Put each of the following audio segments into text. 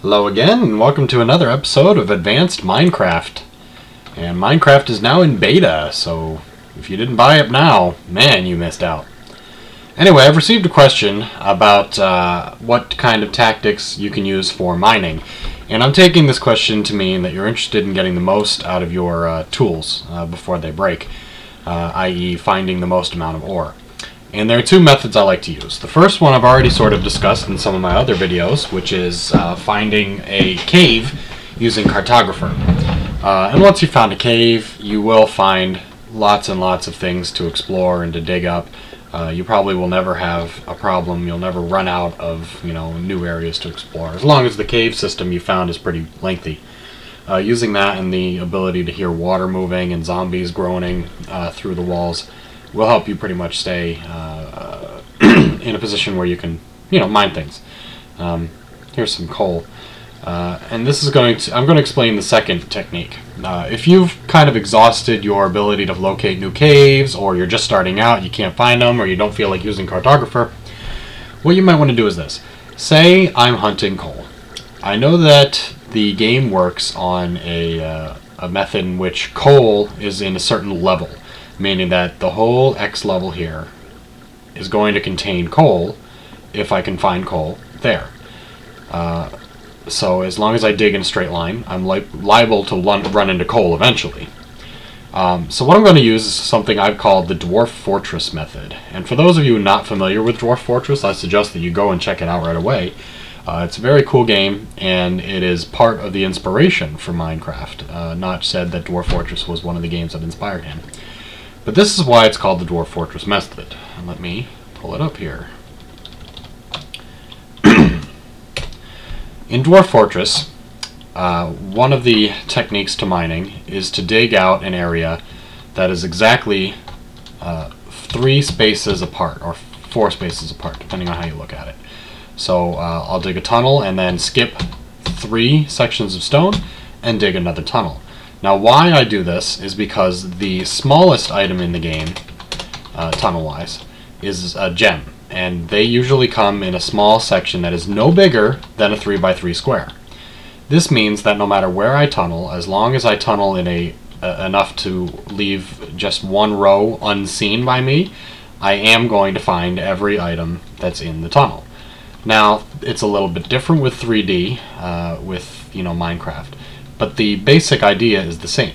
Hello again, and welcome to another episode of Advanced Minecraft. And Minecraft is now in beta, so if you didn't buy it now, man, you missed out. Anyway, I've received a question about what kind of tactics you can use for mining. And I'm taking this question to mean that you're interested in getting the most out of your tools before they break, i.e. finding the most amount of ore. And there are two methods I like to use. The first one I've already sort of discussed in some of my other videos, which is finding a cave using Cartographer. And once you've found a cave, you will find lots and lots of things to explore and to dig up. You probably will never have a problem. You'll never run out of new areas to explore, as long as the cave system you found is pretty lengthy. Using that and the ability to hear water moving and zombies groaning through the walls will help you pretty much stay in a position where you can, mine things. Here's some coal. And this is I'm going to explain the second technique. If you've kind of exhausted your ability to locate new caves, or you're just starting out, you can't find them, or you don't feel like using Cartographer, what you might want to do is this. Say I'm hunting coal. I know that the game works on a method in which coal is in a certain level, meaning that the whole X level here is going to contain coal if I can find coal there. So as long as I dig in a straight line, I'm liable to run into coal eventually. So what I'm going to use is something I've called the Dwarf Fortress method. And for those of you not familiar with Dwarf Fortress, I suggest that you go and check it out right away. It's a very cool game, and it is part of the inspiration for Minecraft. Notch said that Dwarf Fortress was one of the games that inspired him. But this is why it's called the Dwarf Fortress method. And let me pull it up here. In Dwarf Fortress, one of the techniques to mining is to dig out an area that is exactly 3 spaces apart, or 4 spaces apart, depending on how you look at it. So I'll dig a tunnel and then skip 3 sections of stone and dig another tunnel. Now why I do this is because the smallest item in the game, tunnel-wise, is a gem. And they usually come in a small section that is no bigger than a 3x3 square. This means that no matter where I tunnel, as long as I tunnel in enough to leave just one row unseen by me, I am going to find every item that's in the tunnel. Now, it's a little bit different with 3D, with Minecraft. But the basic idea is the same.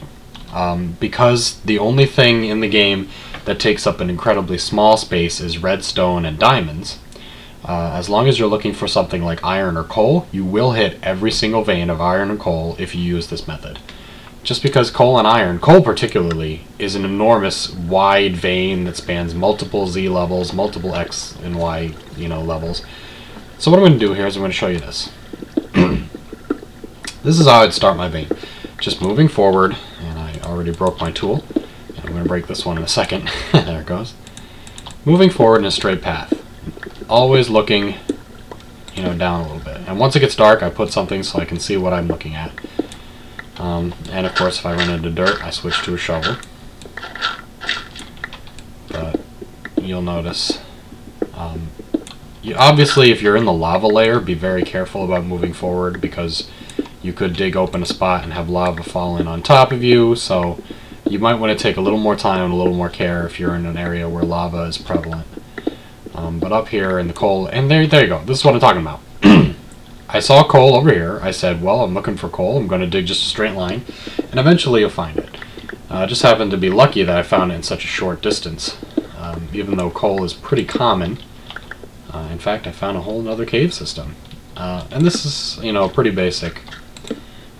Because the only thing in the game that takes up an incredibly small space is redstone and diamonds, as long as you're looking for something like iron or coal, you will hit every single vein of iron and coal if you use this method. Just because coal and iron, coal particularly, is an enormous wide vein that spans multiple Z levels, multiple X and Y levels. So what I'm going to do here is I'm going to show you this. This is how I'd start my vein. Just moving forward, and I already broke my tool. And I'm going to break this one in a second. There it goes. Moving forward in a straight path. Always looking, down a little bit. And once it gets dark, I put something so I can see what I'm looking at. And of course, if I run into dirt, I switch to a shovel. But you'll notice, obviously, if you're in the lava layer, be very careful about moving forward, because you could dig open a spot and have lava fall in on top of you, so you might want to take a little more time and a little more care if you're in an area where lava is prevalent. But up here in the coal, and there you go, this is what I'm talking about. I saw coal over here. I said, well, I'm looking for coal, I'm going to dig just a straight line, and eventually you'll find it. I just happened to be lucky that I found it in such a short distance, even though coal is pretty common. In fact, I found a whole other cave system. And this is, a pretty basic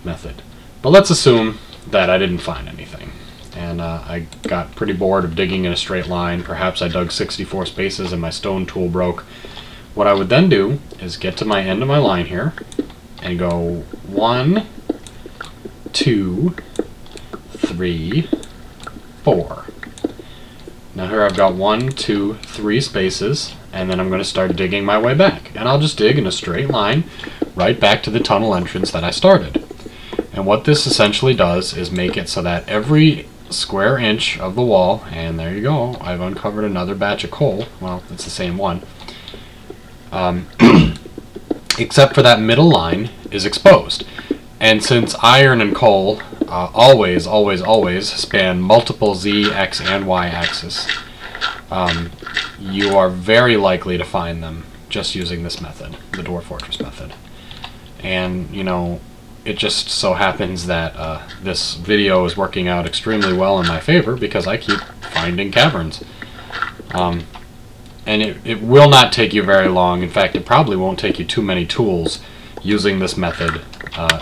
method. But let's assume that I didn't find anything. And I got pretty bored of digging in a straight line. Perhaps I dug 64 spaces and my stone tool broke. What I would then do is get to my end of my line here and go 1, 2, 3, 4. Now here I've got 1, 2, 3 spaces, and then I'm going to start digging my way back. And I'll just dig in a straight line right back to the tunnel entrance that I started. And what this essentially does is make it so that every square inch of the wall, and there you go, I've uncovered another batch of coal. Well, it's the same one. except for that middle line is exposed. And since iron and coal always, always, always span multiple Z, X, and Y axis, you are very likely to find them just using this method, the Dwarf Fortress method. And, you know, it just so happens that this video is working out extremely well in my favor because I keep finding caverns. And it will not take you very long. In fact, it probably won't take you too many tools using this method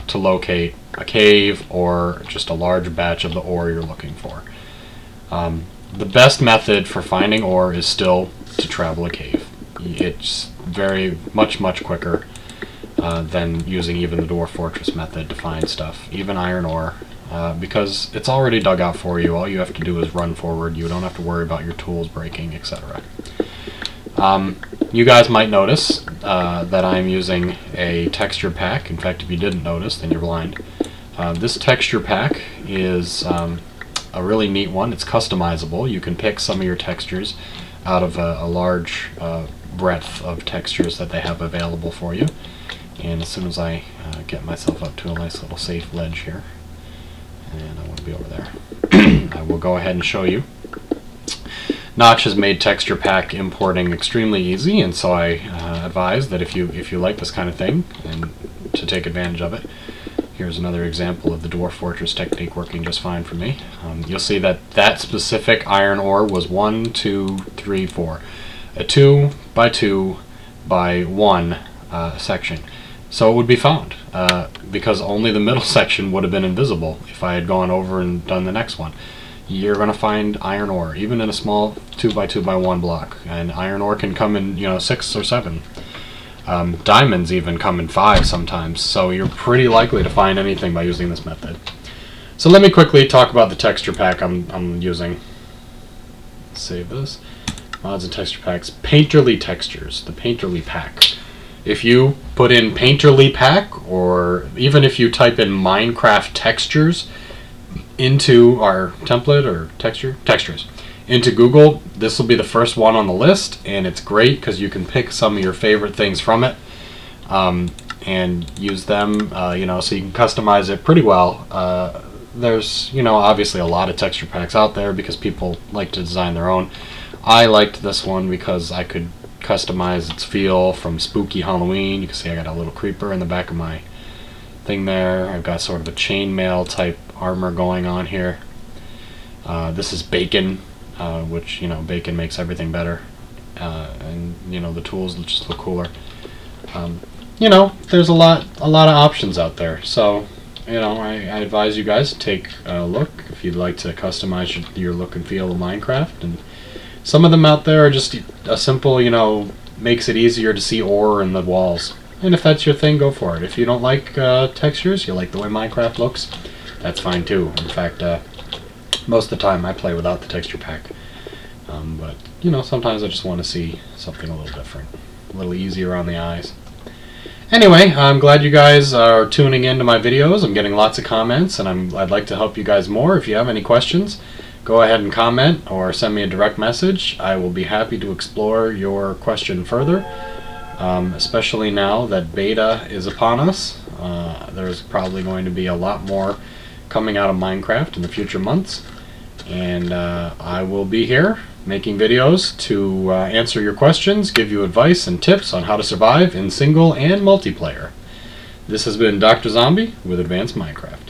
to locate a cave or just a large batch of the ore you're looking for. The best method for finding ore is still to travel a cave. It's very much quicker than using even the Dwarf Fortress method to find stuff, even iron ore, because it's already dug out for you. All you have to do is run forward. You don't have to worry about your tools breaking, etc. You guys might notice that I'm using a texture pack. In fact, if you didn't notice, then you're blind. This texture pack is a really neat one. It's customizable. You can pick some of your textures out of a large breadth of textures that they have available for you. And as soon as I get myself up to a nice little safe ledge here, and I want to be over there, I will go ahead and show you. Notch has made texture pack importing extremely easy, and so I advise that if you like this kind of thing and to take advantage of it. Here's another example of the Dwarf Fortress technique working just fine for me. You'll see that that specific iron ore was 1, 2, 3, 4. A 2 by 2 by 1 section. So it would be found, because only the middle section would have been invisible if I had gone over and done the next one. You're going to find iron ore, even in a small 2 by 2 by 1 block. And iron ore can come in, 6 or 7. Diamonds even come in 5 sometimes, so you're pretty likely to find anything by using this method. So let me quickly talk about the texture pack I'm using. Save this. Mods and texture packs. Painterly textures, the Painterly pack. If you put in Painterly pack, or even if you type in Minecraft textures into our template or textures into Google, this will be the first one on the list, and it's great because you can pick some of your favorite things from it and use them, so you can customize it pretty well. There's obviously a lot of texture packs out there because people like to design their own. I liked this one because I could customize its feel from spooky Halloween. You can see I got a little creeper in the back of my thing there. I've got sort of a chainmail type armor going on here. This is bacon, which bacon makes everything better, and the tools just look cooler. There's a lot of options out there. So I advise you guys to take a look if you'd like to customize your look and feel of Minecraft. And some of them out there are just a simple, makes it easier to see ore in the walls. And if that's your thing, go for it. If you don't like textures, you like the way Minecraft looks, that's fine too. In fact, most of the time I play without the texture pack. But, sometimes I just want to see something a little different, a little easier on the eyes. Anyway, I'm glad you guys are tuning in to my videos. I'm getting lots of comments, and I'd like to help you guys more. If you have any questions, go ahead and comment or send me a direct message. I will be happy to explore your question further, especially now that beta is upon us. There's probably going to be a lot more coming out of Minecraft in the future months, and I will be here making videos to answer your questions, give you advice and tips on how to survive in single and multiplayer. This has been Dr. Zombie with Advanced Minecraft.